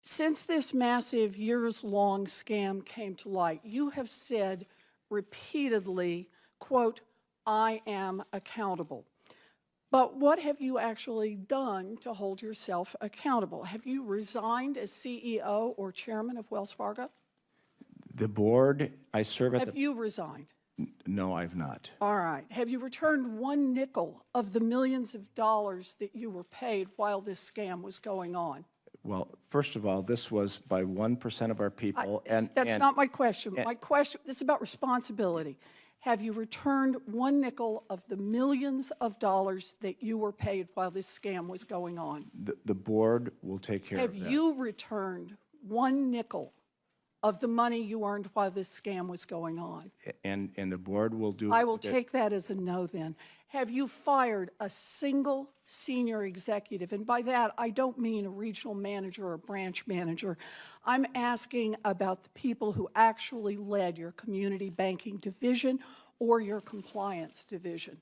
Since this massive years-long scam came to light, you have said repeatedly, quote, "I am accountable." But what have you actually done to hold yourself accountable? Have you resigned as CEO or chairman of Wells Fargo? The board, I serve at Have you resigned? No, I've not. All right. Have you returned one nickel of the millions of dollars that you were paid while this scam was going on? Well, first of all, this was by 1% of our people. That's not my question. My question, this is about responsibility. Have you returned one nickel of the millions of dollars that you were paid while this scam was going on? The board will take care of that. Have you returned one nickel of the money you earned while this scam was going on? And the board will do. I will take that as a no then. Have you fired a single senior executive? And by that, I don't mean a regional manager or a branch manager. I'm asking about the people who actually led your community banking division or your compliance division.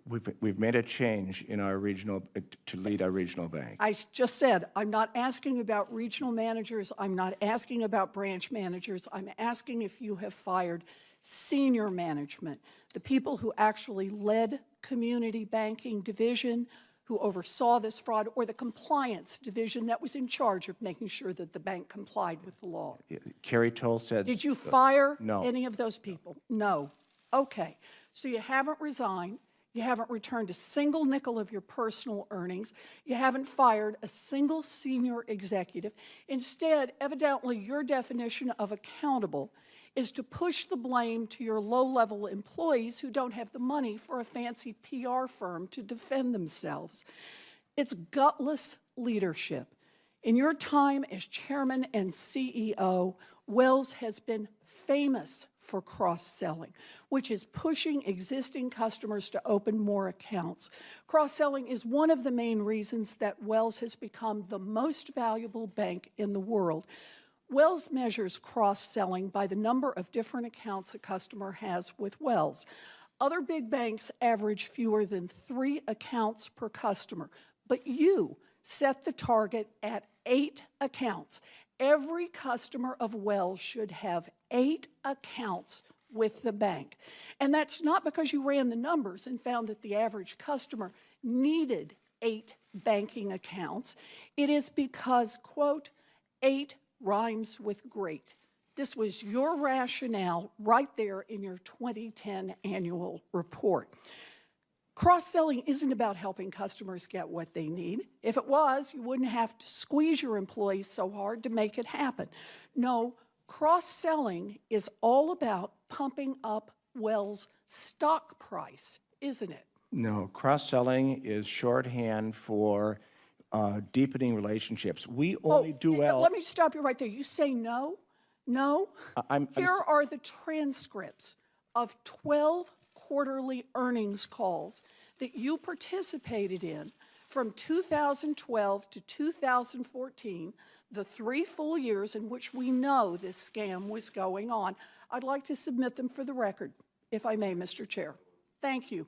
We've made a change in our regional, to lead our regional bank. I just said, I'm not asking about regional managers. I'm not asking about branch managers. I'm asking if you have fired senior management, the people who actually led community banking division, who oversaw this fraud, or the compliance division that was in charge of making sure that the bank complied with the law. Carrie Toll said. Did you fire No. any of those people? No. Okay. So you haven't resigned. You haven't returned a single nickel of your personal earnings. You haven't fired a single senior executive. Instead, evidently, your definition of accountable is to push the blame to your low-level employees who don't have the money for a fancy PR firm to defend themselves. It's gutless leadership. In your time as chairman and CEO, Wells has been famous for cross-selling, which is pushing existing customers to open more accounts. Cross-selling is one of the main reasons that Wells has become the most valuable bank in the world. Wells measures cross-selling by the number of different accounts a customer has with Wells. Other big banks average fewer than 3 accounts per customer, but you set the target at 8 accounts. Every customer of Wells should have 8 accounts with the bank. And that's not because you ran the numbers and found that the average customer needed 8 banking accounts. It is because, quote, 8 rhymes with great. This was your rationale right there in your 2010 annual report. Cross-selling isn't about helping customers get what they need. If it was, you wouldn't have to squeeze your employees so hard to make it happen. No, cross-selling is all about pumping up Wells' stock price, isn't it? No, cross-selling is shorthand for deepening relationships. We only do well. Let me stop you right there. You say no? No? Here are the transcripts of 12 quarterly earnings calls that you participated in from 2012 to 2014, the 3 full years in which we know this scam was going on. I'd like to submit them for the record, if I may, Mr. Chair. Thank you.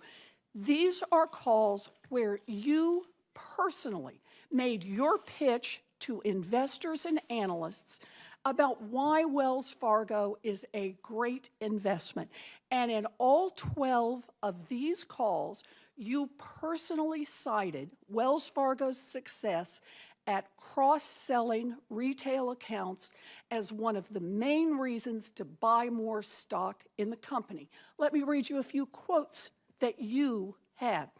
These are calls where you personally made your pitch to investors and analysts about why Wells Fargo is a great investment. And in all 12 of these calls, you personally cited Wells Fargo's success at cross-selling retail accounts as one of the main reasons to buy more stock in the company. Let me read you a few quotes that you had.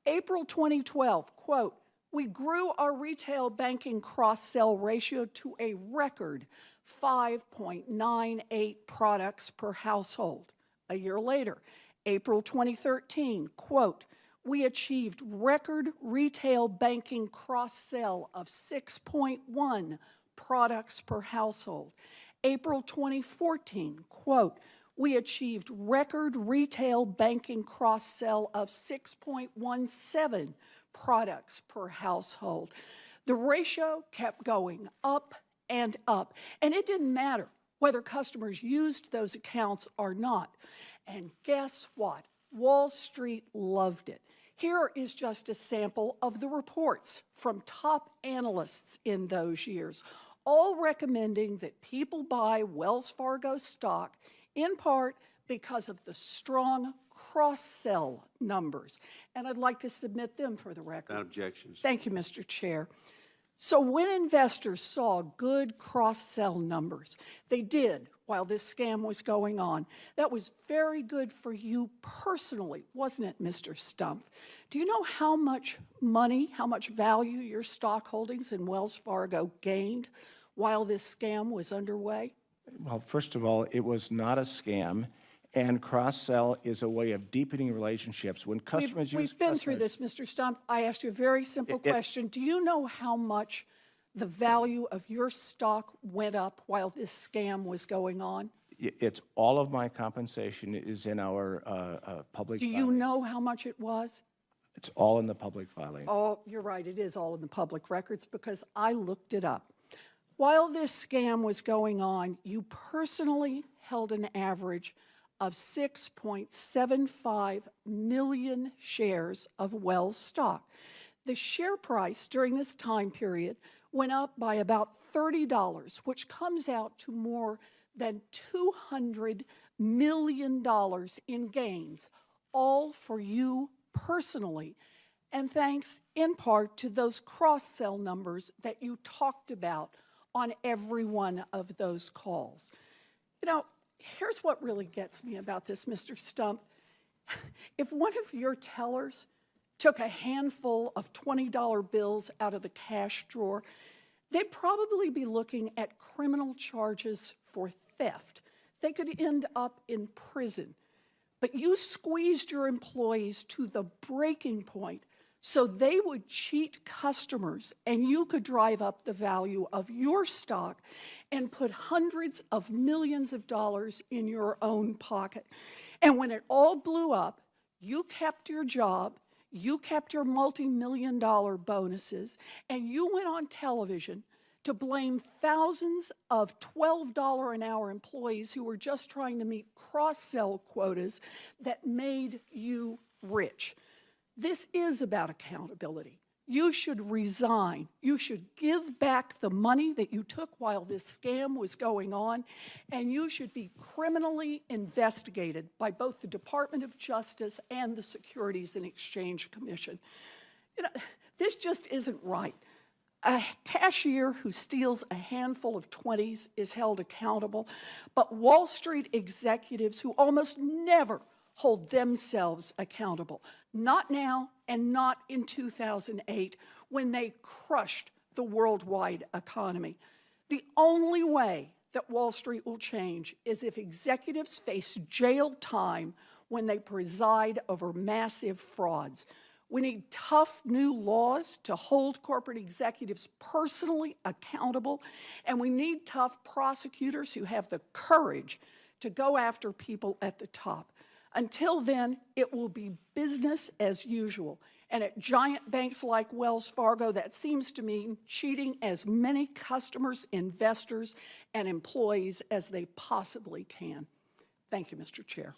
April 2012, quote, "We grew our retail banking cross-sell ratio to a record 5.98 products per household." A year later, April 2013, quote, "We achieved record retail banking cross-sell of 6.1 products per household." April 2014, quote, "We achieved record retail banking cross-sell of 6.17 products per household." The ratio kept going up and up, and it didn't matter whether customers used those accounts or not. And guess what? Wall Street loved it. Here is just a sample of the reports from top analysts in those years. all recommending that people buy Wells Fargo stock, in part because of the strong cross-sell numbers. And I'd like to submit them for the record. Without objections. Thank you, Mr. Chair. So when investors saw good cross-sell numbers, they did while this scam was going on. That was very good for you personally, wasn't it, Mr. Stumpf? Do you know how much money, how much value your stock holdings in Wells Fargo gained while this scam was underway? Well, first of all, it was not a scam, and cross-sell is a way of deepening relationships. When customers use We've been through this, Mr. Stumpf. I asked you a very simple question. Do you know how much the value of your stock went up while this scam was going on? It's all of my compensation is in our public Do filing. you know how much it was? It's all in the public filing. Oh, you're right. It is all in the public records because I looked it up. While this scam was going on, you personally held an average of 6.75 million shares of Wells stock. The share price during this time period went up by about $30, which comes out to more than $200 million in gains, all for you personally, and thanks in part to those cross-sell numbers that you talked about on every one of those calls. You know, here's what really gets me about this, Mr. Stumpf. If one of your tellers took a handful of $20 bills out of the cash drawer, they'd probably be looking at criminal charges for theft. They could end up in prison. But you squeezed your employees to the breaking point so they would cheat customers and you could drive up the value of your stock and put hundreds of millions of dollars in your own pocket. And when it all blew up, you kept your job, you kept your multi-million-dollar bonuses, and you went on television to blame thousands of $12 an hour employees who were just trying to meet cross-sell quotas that made you rich. This is about accountability. You should resign. You should give back the money that you took while this scam was going on, and you should be criminally investigated by both the Department of Justice and the Securities and Exchange Commission. You know, this just isn't right. A cashier who steals a handful of 20s is held accountable, but Wall Street executives who almost never hold themselves accountable, not now and not in 2008 when they crushed the worldwide economy. The only way that Wall Street will change is if executives face jail time when they preside over massive frauds. We need tough new laws to hold corporate executives personally accountable, and we need tough prosecutors who have the courage to go after people at the top. Until then, it will be business as usual. And at giant banks like Wells Fargo, that seems to mean cheating as many customers, investors, and employees as they possibly can. Thank you, Mr. Chair.